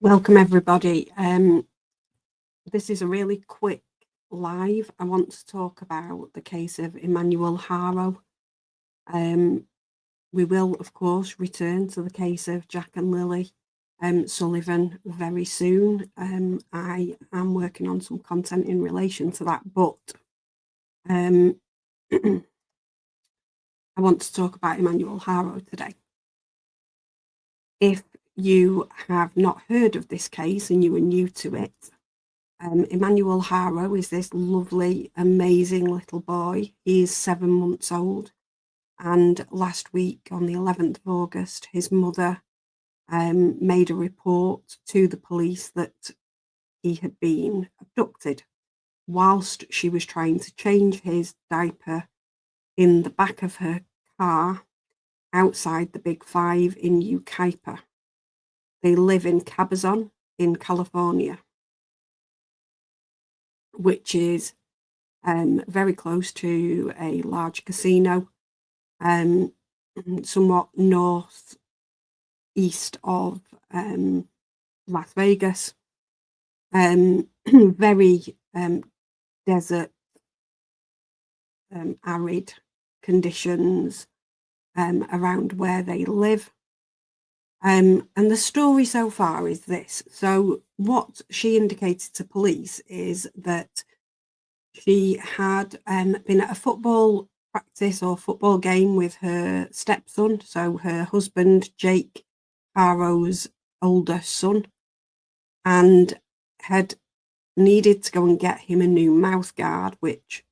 Welcome everybody. This is a really quick live. I want to talk about the case of Emmanuel Haro. We will, of course, return to the case of Jack and Lily Sullivan very soon. I am working on some content in relation to that, but I want to talk about Emmanuel Haro today. If you have not heard of this case and you are new to it, Emmanuel Haro is this lovely, amazing little boy. He is 7 months old, and last week on the 11th of August, his mother made a report to the police that he had been abducted whilst she was trying to change his diaper in the back of her car outside the Big Five in Yucaipa. They live in Cabazon in California, which is very close to a large casino, somewhat northeast of Las Vegas. Very desert, arid conditions around where they live. And the story so far is this. So what she indicated to police is that she had been at a football practice or football game with her stepson, so her husband, Jake Haro's older son, and had needed to go and get him a new mouth guard, which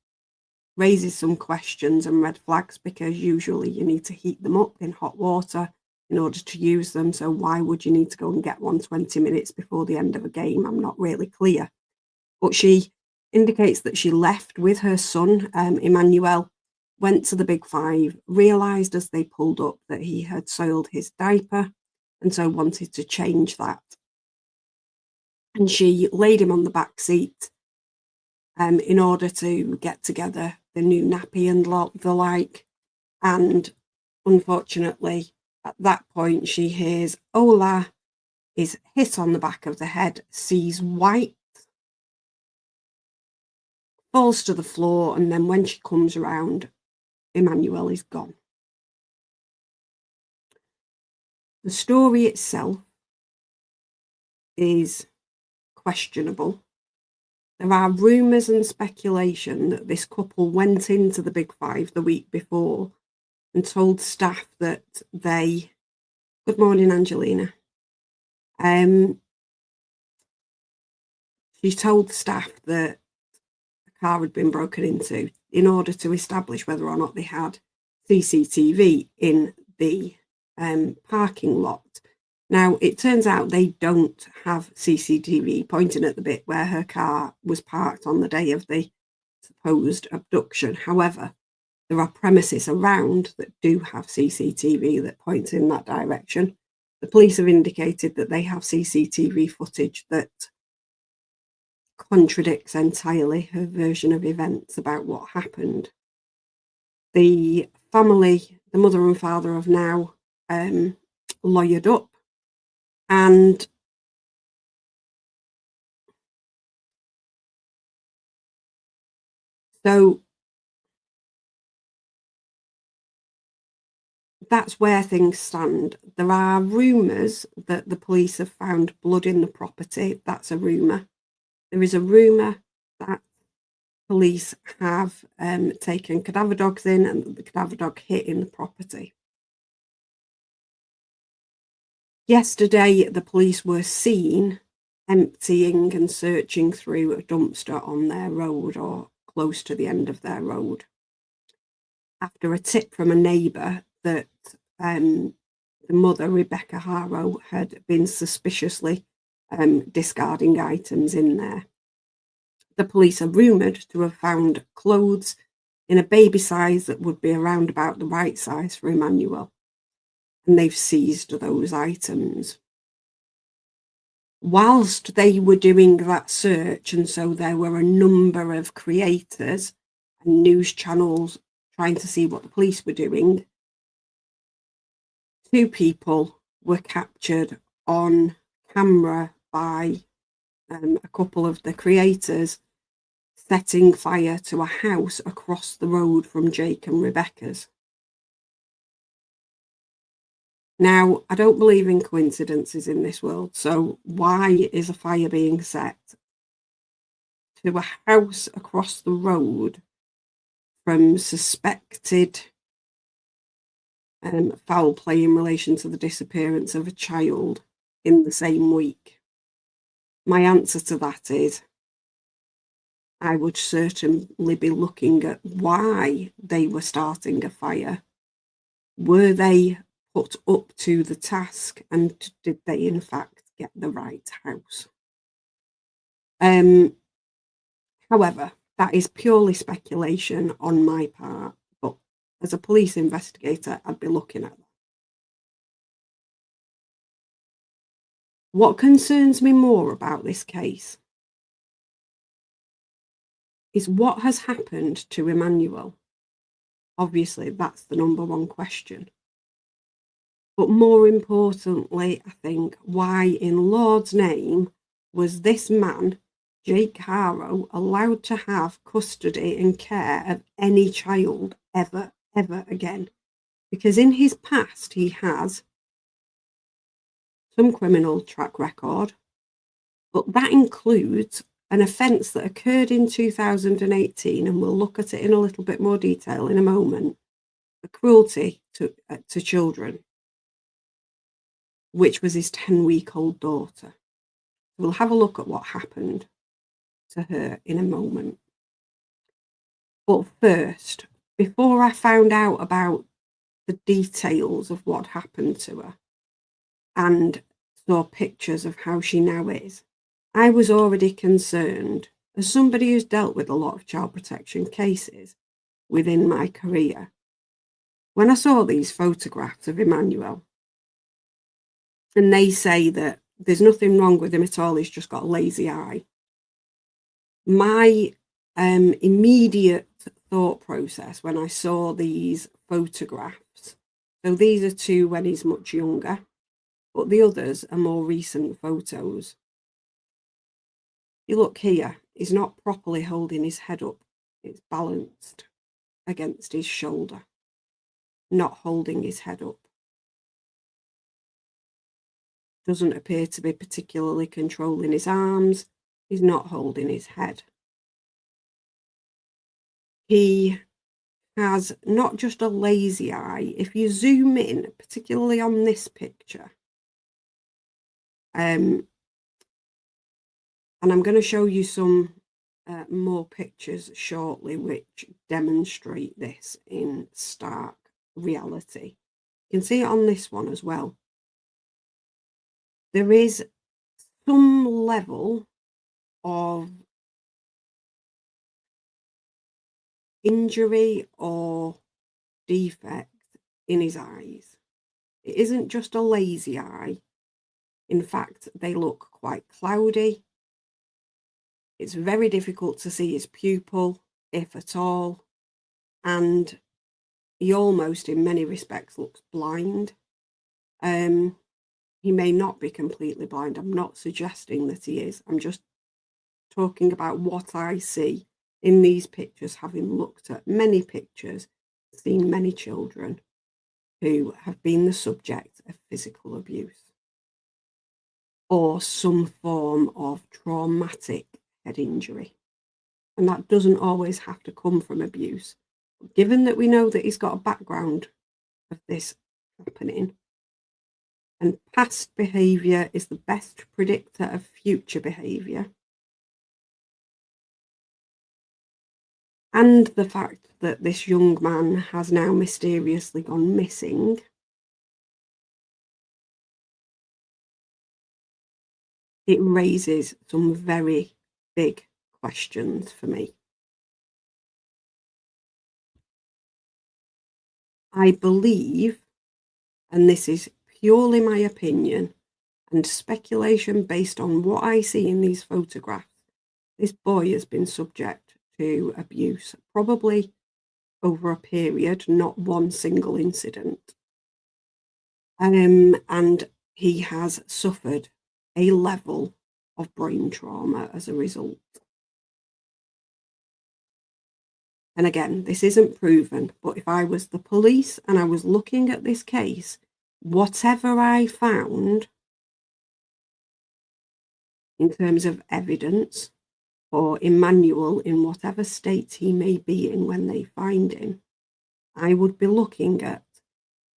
raises some questions and red flags because usually you need to heat them up in hot water in order to use them. So why would you need to go and get one 20 minutes before the end of a game? I'm not really clear. But she indicates that she left with her son, Emmanuel, went to the Big Five, realised as they pulled up that he had soiled his diaper, and so wanted to change that. And she laid him on the back seat in order to get together the new nappy and the like. And unfortunately, at that point, she hears Ola, is hit on the back of the head, sees white, falls to the floor, and then when she comes around, Emmanuel is gone. The story itself is questionable. There are rumours and speculation that this couple went into the Big Five the week before and told staff that they... Good morning, Angelina. She told staff that the car had been broken into in order to establish whether or not they had CCTV in the parking lot. Now, it turns out they don't have CCTV pointing at the bit where her car was parked on the day of the supposed abduction. However, there are premises around that do have CCTV that points in that direction. The police have indicated that they have CCTV footage that contradicts entirely her version of events about what happened. The family, the mother and father, have now lawyered up, and so that's where things stand. There are rumours that the police have found blood in the property. That's a rumour. There is a rumour that police have taken cadaver dogs in and that the cadaver dog hit in the property. Yesterday, the police were seen emptying and searching through a dumpster on their road or close to the end of their road after a tip from a neighbour that the mother, Rebecca Haro, had been suspiciously discarding items in there. The police are rumoured to have found clothes in a baby size that would be around about the right size for Emmanuel, and they've seized those items. Whilst they were doing that search, and so there were a number of creators and news channels trying to see what the police were doing, 2 people were captured on camera by a couple of the creators setting fire to a house across the road from Jake and Rebecca's. Now, I don't believe in coincidences in this world, so why is a fire being set to a house across the road from suspected foul play in relation to the disappearance of a child in the same week? My answer to that is I would certainly be looking at why they were starting a fire. Were they put up to the task, and did they in fact get the right house? However, that is purely speculation on my part, but as a police investigator, I'd be looking at that. What concerns me more about this case is what has happened to Emmanuel. Obviously, that's the number one question. But more importantly, I think, why in Lord's name was this man, Jake Haro, allowed to have custody and care of any child ever again? Because in his past, he has some criminal track record, but that includes an offence that occurred in 2018, and we'll look at it in a little bit more detail in a moment, the cruelty to children, which was his 10-week-old daughter. We'll have a look at what happened to her in a moment. But first, before I found out about the details of what happened to her and saw pictures of how she now is, I was already concerned, as somebody who's dealt with a lot of child protection cases within my career, when I saw these photographs of Emmanuel, and they say that there's nothing wrong with him at all, he's just got a lazy eye. My immediate thought process when I saw these photographs, so these are two when he's much younger, but the others are more recent photos. You look here, he's not properly holding his head up. It's balanced against his shoulder, not holding his head up. Doesn't appear to be particularly controlling his arms. He's not holding his head. He has not just a lazy eye. If you zoom in, particularly on this picture, and I'm going to show you some more pictures shortly which demonstrate this in stark reality. You can see it on this one as well. There is some level of injury or defect in his eyes. It isn't just a lazy eye. In fact, they look quite cloudy. It's very difficult to see his pupil, if at all, and he almost, in many respects, looks blind. He may not be completely blind. I'm not suggesting that he is. I'm just talking about what I see in these pictures, having looked at many pictures, seen many children who have been the subject of physical abuse or some form of traumatic head injury. And that doesn't always have to come from abuse. But given that we know that he's got a background of this happening, and past behaviour is the best predictor of future behaviour, and the fact that this young man has now mysteriously gone missing, it raises some very big questions for me. I believe, and this is purely my opinion and speculation based on what I see in these photographs, this boy has been subject to abuse, probably over a period, not one single incident. And he has suffered a level of brain trauma as a result. And again, this isn't proven, but if I was the police and I was looking at this case, whatever I found in terms of evidence, or Emmanuel in whatever state he may be in when they find him, I would be looking at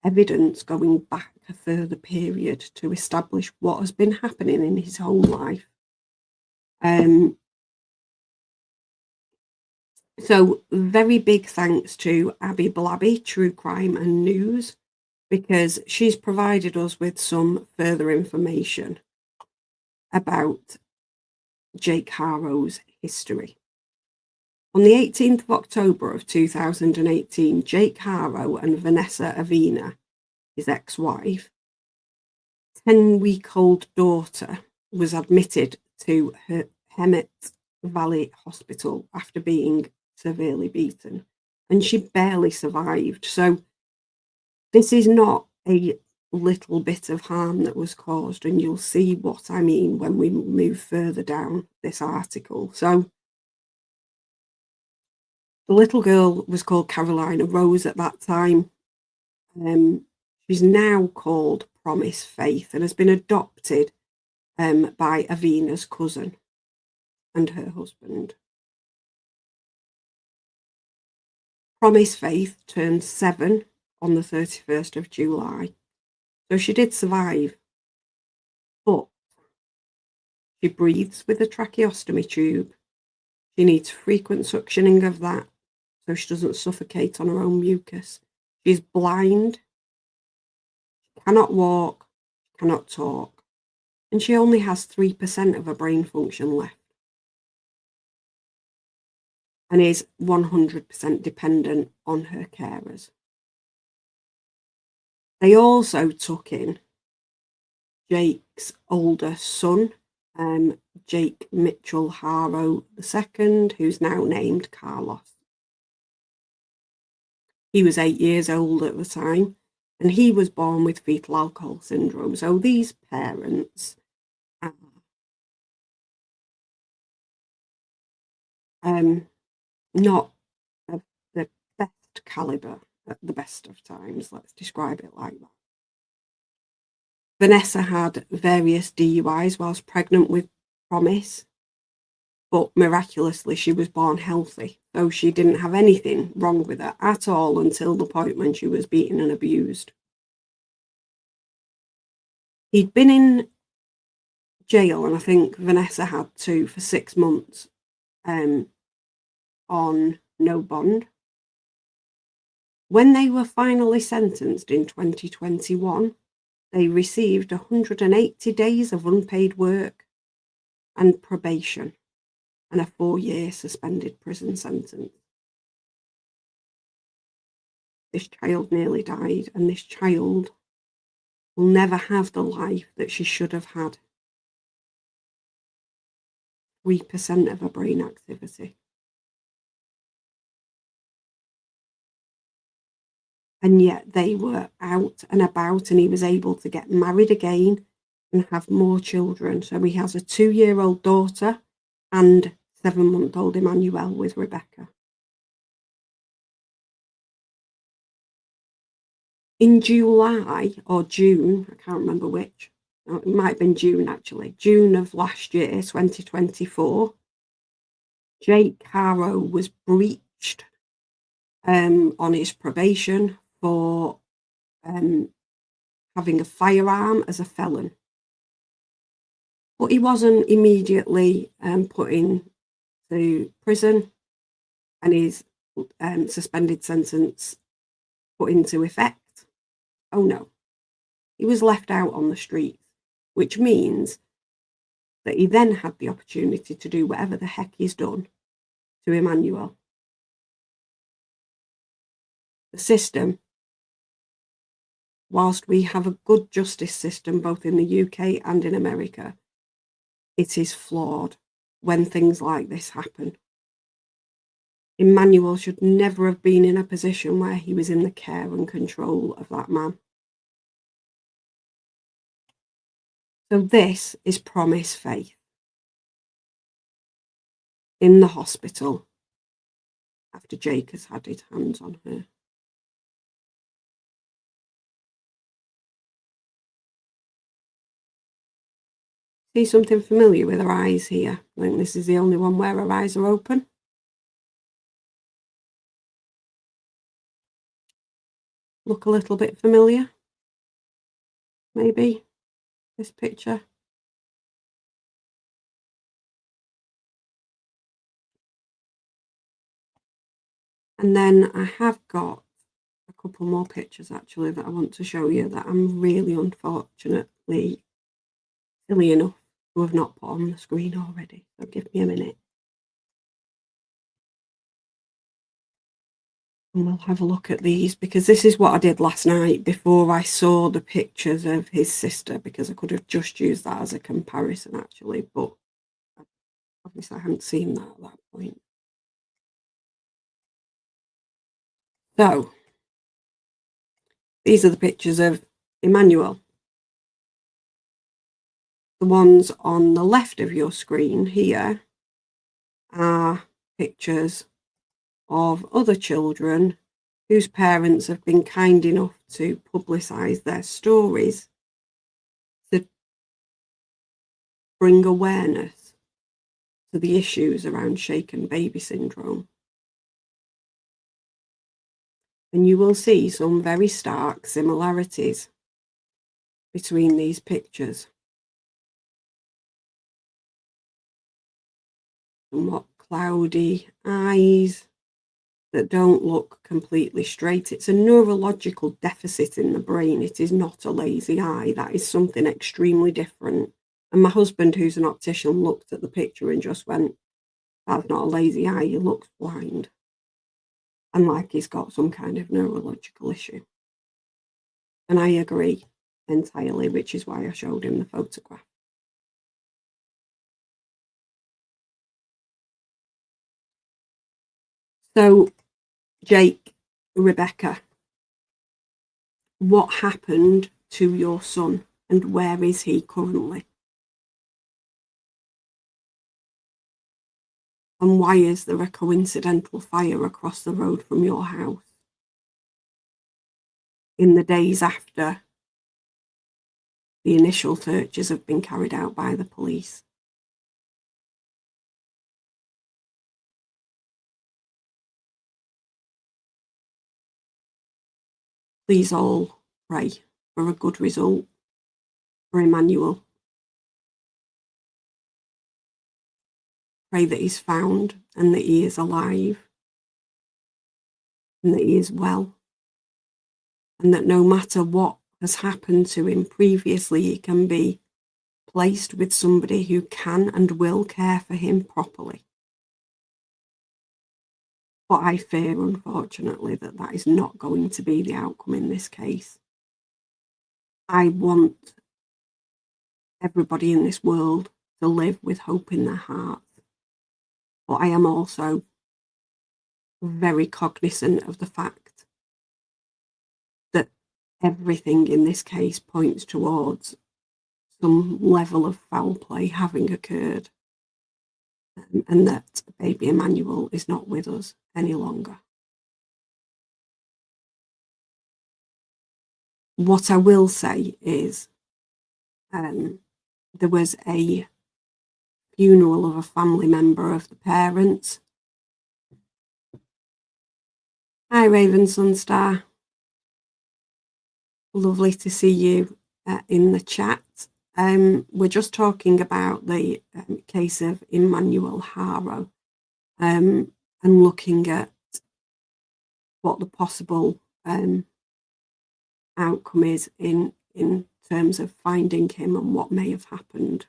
evidence going back a further period to establish what has been happening in his home life. So very big thanks to Abby Blabby, True Crime and News, because she's provided us with some further information about Jake Haro's history. On the 18th of October of 2018, Jake Haro and Vanessa Avina, his ex-wife, 10-week-old daughter, was admitted to her Hemet Valley Hospital after being severely beaten, and she barely survived. So this is not a little bit of harm that was caused, and you'll see what I mean when we move further down this article. So the little girl was called Carolina Rose at that time. She's now called Promise Faith and has been adopted by Avina's cousin and her husband. Promise Faith turned 7 on the 31st of July. So she did survive, but she breathes with a tracheostomy tube. She needs frequent suctioning of that so she doesn't suffocate on her own mucus. She's blind, cannot walk, cannot talk, and she only has 3% of her brain function left and is 100% dependent on her carers. They also took in Jake's older son, Jake Mitchell Haro II, who's now named Carlos. He was 8 years old at the time, and he was born with fetal alcohol syndrome. So these parents are not of the best calibre at the best of times, let's describe it like that. Vanessa had various DUIs whilst pregnant with Promise, but miraculously she was born healthy, so she didn't have anything wrong with her at all until the point when she was beaten and abused. He'd been in jail, and I think Vanessa had too, for 6 months on no bond. When they were finally sentenced in 2021, they received 180 days of unpaid work and probation and a 4-year suspended prison sentence. This child nearly died, and this child will never have the life that she should have had. 3% of her brain activity. And yet they were out and about, and he was able to get married again and have more children. So he has a 2-year-old daughter and 7-month-old Emmanuel with Rebecca. In July or June, I can't remember which, it might have been June actually, June of last year, 2024, Jake Haro was breached on his probation for having a firearm as a felon. But he wasn't immediately put into prison, and his suspended sentence put into effect. Oh no, he was left out on the streets, which means that he then had the opportunity to do whatever the heck he's done to Emmanuel. The system, whilst we have a good justice system both in the UK and in America, it is flawed when things like this happen. Emmanuel should never have been in a position where he was in the care and control of that man. So this is Promise Faith. in the hospital after Jake has had his hands on her. See something familiar with her eyes here? I think this is the only one where her eyes are open. Look a little bit familiar? Maybe this picture. And then I have got a couple more pictures actually that I want to show you that I'm really unfortunately silly enough to have not put on the screen already. So give me a minute. And we'll have a look at these, because this is what I did last night before I saw the pictures of his sister, because I could have just used that as a comparison actually, but obviously I hadn't seen that at that point. So these are the pictures of Emmanuel. The ones on the left of your screen here are pictures of other children whose parents have been kind enough to publicise their stories to bring awareness to the issues around shaken baby syndrome. And you will see some very stark similarities between these pictures. Somewhat cloudy eyes that don't look completely straight. It's a neurological deficit in the brain. It is not a lazy eye. That is something extremely different. And my husband, who's an optician, looked at the picture and just went, that's not a lazy eye, he looks blind. And like he's got some kind of neurological issue. And I agree entirely, which is why I showed him the photograph. So, Jake, Rebecca, what happened to your son and where is he currently? And why is there a coincidental fire across the road from your house in the days after the initial searches have been carried out by the police? Please all pray for a good result for Emmanuel. Pray that he's found and that he is alive and that he is well, and that no matter what has happened to him previously, he can be placed with somebody who can and will care for him properly. But I fear, unfortunately, that that is not going to be the outcome in this case. I want everybody in this world to live with hope in their hearts. But I am also very cognizant of the fact that everything in this case points towards some level of foul play having occurred, and that baby Emmanuel is not with us any longer. What I will say is there was a funeral of a family member of the parents. Hi, Raven Sunstar. Lovely to see you in the chat. We're just talking about the case of Emmanuel Haro and looking at what the possible outcome is in terms of finding him and what may have happened.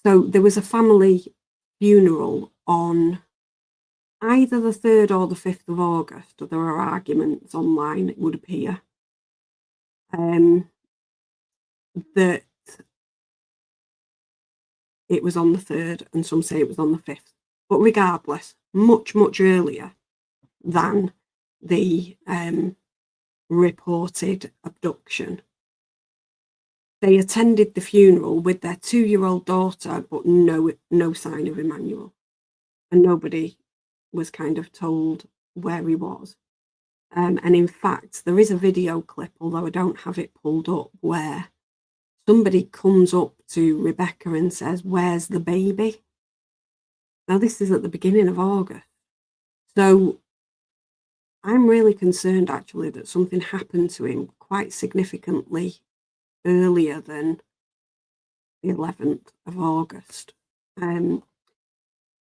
So there was a family funeral on either the 3rd or the 5th of August. There are arguments online, it would appear, that it was on the 3rd and some say it was on the 5th. But regardless, much, much earlier than the reported abduction. They attended the funeral with their 2-year-old daughter, but no sign of Emmanuel. And nobody was kind of told where he was. And in fact, there is a video clip, although I don't have it pulled up, where somebody comes up to Rebecca and says, "Where's the baby?" Now, this is at the beginning of August. So I'm really concerned, actually, that something happened to him quite significantly earlier than the 11th of August.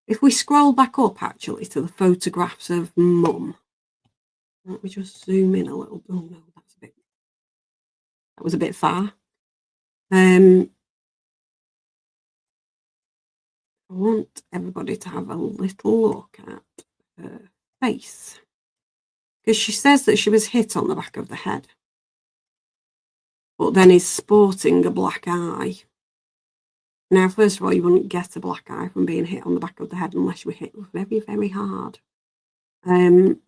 If we scroll back up, actually, to the photographs of Mum, let me just zoom in a little. Oh no, that was a bit far. I want everybody to have a little look at her face, because she says that she was hit on the back of the head, but then is sporting a black eye. Now, first of all, you wouldn't get a black eye from being hit on the back of the head unless you were hit very, very hard. And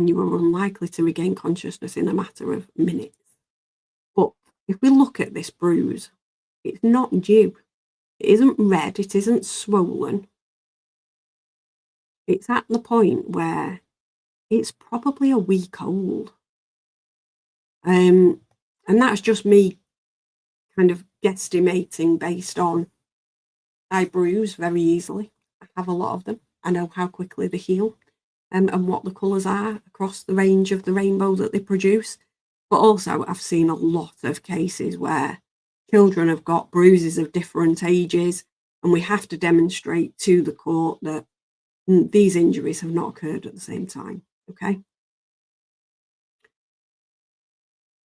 you were unlikely to regain consciousness in a matter of minutes. But if we look at this bruise, it's not due. It isn't red. It isn't swollen. It's at the point where it's probably a week old. And that's just me kind of guesstimating based on I bruise very easily. I have a lot of them. I know how quickly they heal and what the colours are across the range of the rainbow that they produce. But also I've seen a lot of cases where children have got bruises of different ages, and we have to demonstrate to the court that these injuries have not occurred at the same time, okay?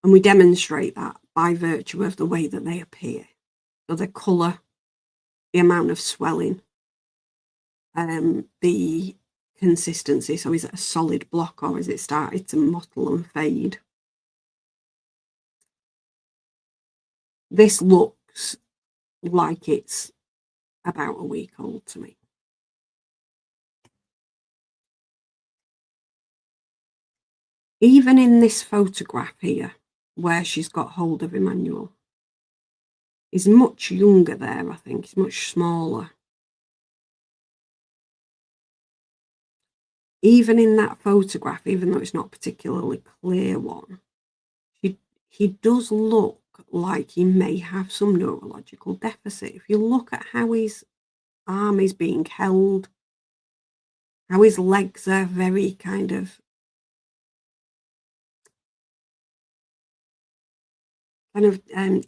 And we demonstrate that by virtue of the way that they appear. So the colour, the amount of swelling, the consistency. So is it a solid block or has it started to mottle and fade? This looks like it's about a week old to me. Even in this photograph here, where she's got hold of Emmanuel, he's much younger there, I think. He's much smaller. Even in that photograph, even though it's not a particularly clear one, he does look like he may have some neurological deficit. If you look at how his arm is being held, how his legs are very kind of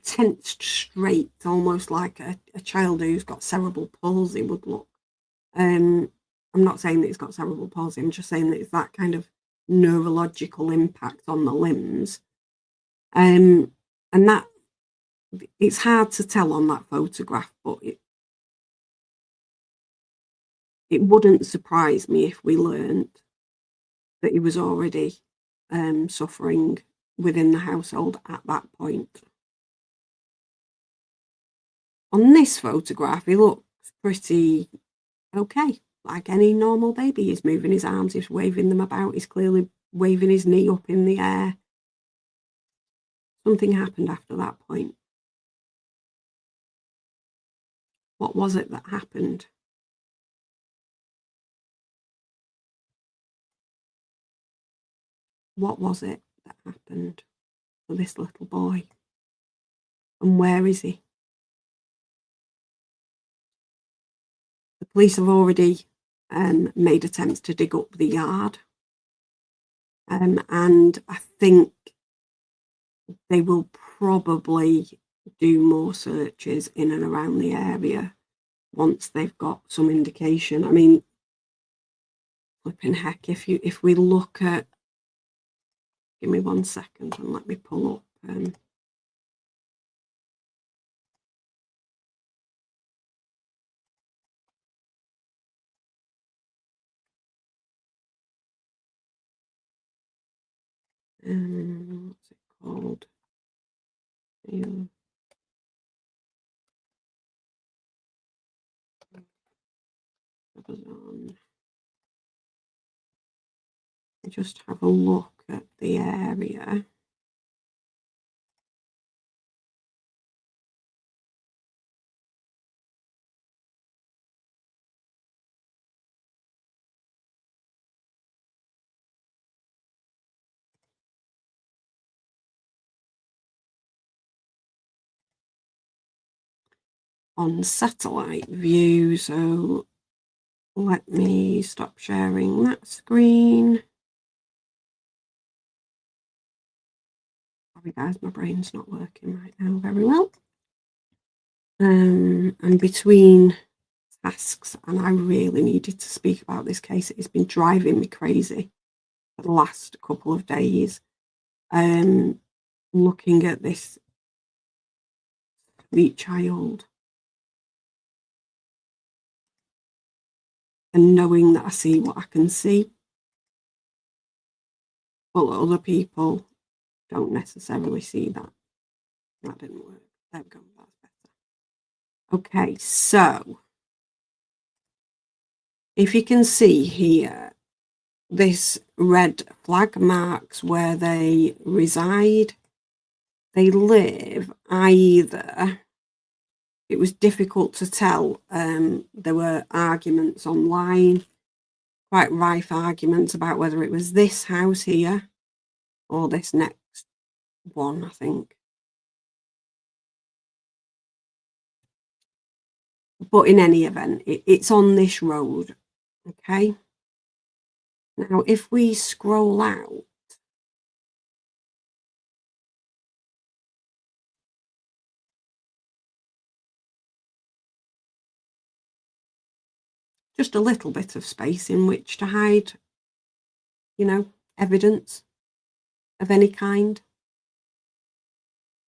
tensed straight, almost like a child who's got cerebral palsy would look. I'm not saying that he's got cerebral palsy, I'm just saying that it's that kind of neurological impact on the limbs. And that, it's hard to tell on that photograph, but it wouldn't surprise me if we learned that he was already suffering within the household at that point. On this photograph, he looks pretty okay, like any normal baby. He's moving his arms, he's waving them about, he's clearly waving his knee up in the air. Something happened after that point. What was it that happened? What was it that happened for this little boy? And where is he? The police have already made attempts to dig up the yard. And I think they will probably do more searches in and around the area once they've got some indication. I mean, flipping heck, if we look at, give me 1 second and let me pull up what's it called? Just have a look at the area. on satellite view. So let me stop sharing that screen. Sorry guys, my brain's not working right now very well. And between tasks, and I really needed to speak about this case. It's been driving me crazy for the last couple of days. Looking at this sweet child and knowing that I see what I can see, but other people don't necessarily see that. That didn't work. There we go. That's better. Okay, so if you can see here, this red flag marks where they reside. They live either, it was difficult to tell, there were arguments online, quite rife arguments about whether it was this house here or this next one, I think. But in any event, it's on this road, okay? Now, if we scroll out, just a little bit of space in which to hide, you know, evidence of any kind,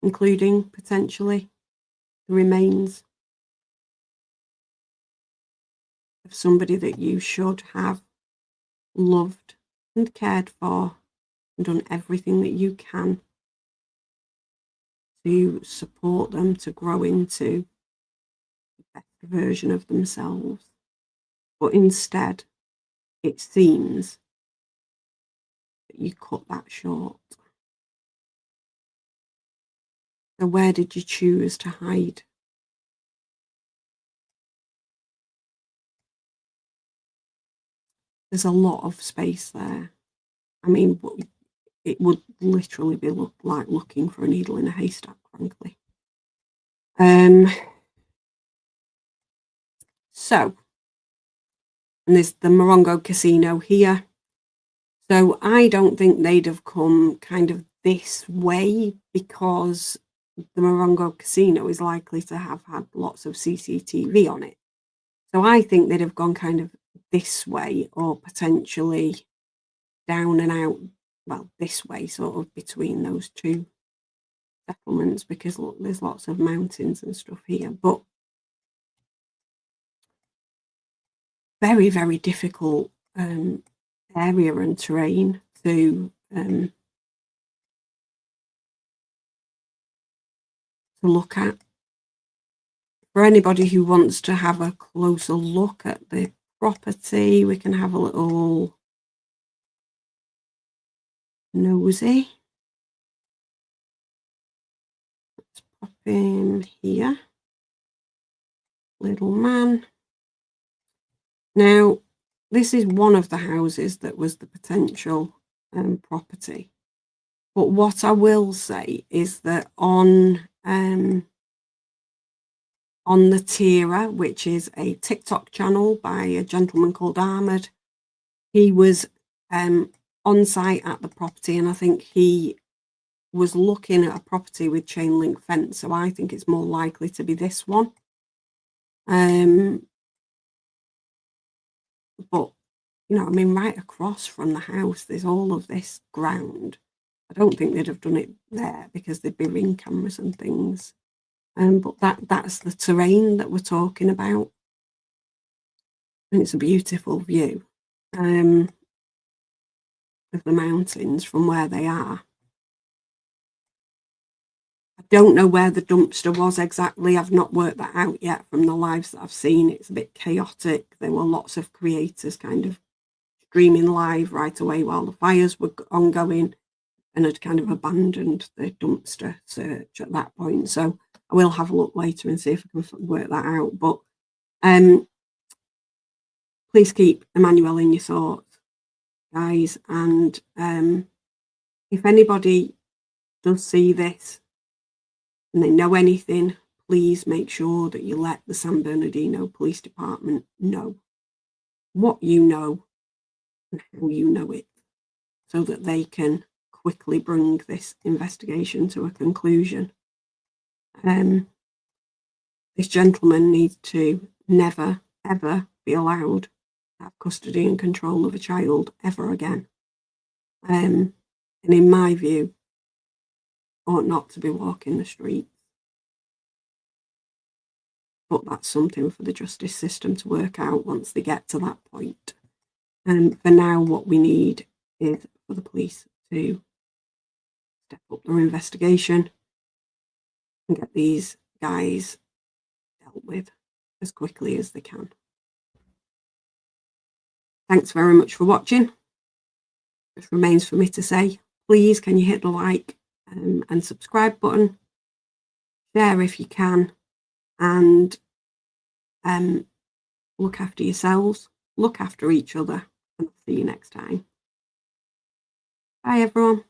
including potentially the remains of somebody that you should have loved and cared for and done everything that you can to support them to grow into the best version of themselves. But instead, it seems that you cut that short. So where did you choose to hide? There's a lot of space there. I mean, it would literally be like looking for a needle in a haystack, frankly. So, and there's the Morongo Casino here. So I don't think they'd have come kind of this way because the Morongo Casino is likely to have had lots of CCTV on it. So I think they'd have gone kind of this way or potentially down and out, well, this way, sort of between those two settlements, because look, there's lots of mountains and stuff here. But very, very difficult area and terrain to look at. For anybody who wants to have a closer look at the property, we can have a little nosy. Let's pop in here. Little man. Now, this is one of the houses that was the potential property. But what I will say is that on the Tira, which is a TikTok channel by a gentleman called Ahmed, he was on site at the property, and I think he was looking at a property with chain link fence. So I think it's more likely to be this one. But, you know, I mean, right across from the house, there's all of this ground. I don't think they'd have done it there because there'd be ring cameras and things. But that's the terrain that we're talking about. And it's a beautiful view of the mountains from where they are. I don't know where the dumpster was exactly. I've not worked that out yet from the lives that I've seen. It's a bit chaotic. There were lots of creators kind of streaming live right away while the fires were ongoing, and had kind of abandoned the dumpster search at that point. So I will have a look later and see if I can work that out. But please keep Emmanuel in your thoughts, guys. And if anybody does see this and they know anything, please make sure that you let the San Bernardino Police Department know what you know and how you know it, so that they can quickly bring this investigation to a conclusion. This gentleman needs to never, ever be allowed to have custody and control of a child ever again. And in my view, ought not to be walking the streets. But that's something for the justice system to work out once they get to that point. And for now, what we need is for the police to step up their investigation and get these guys dealt with as quickly as they can. Thanks very much for watching. Just remains for me to say, please can you hit the like and subscribe button, share if you can, and look after yourselves, look after each other, and I'll see you next time. Bye everyone.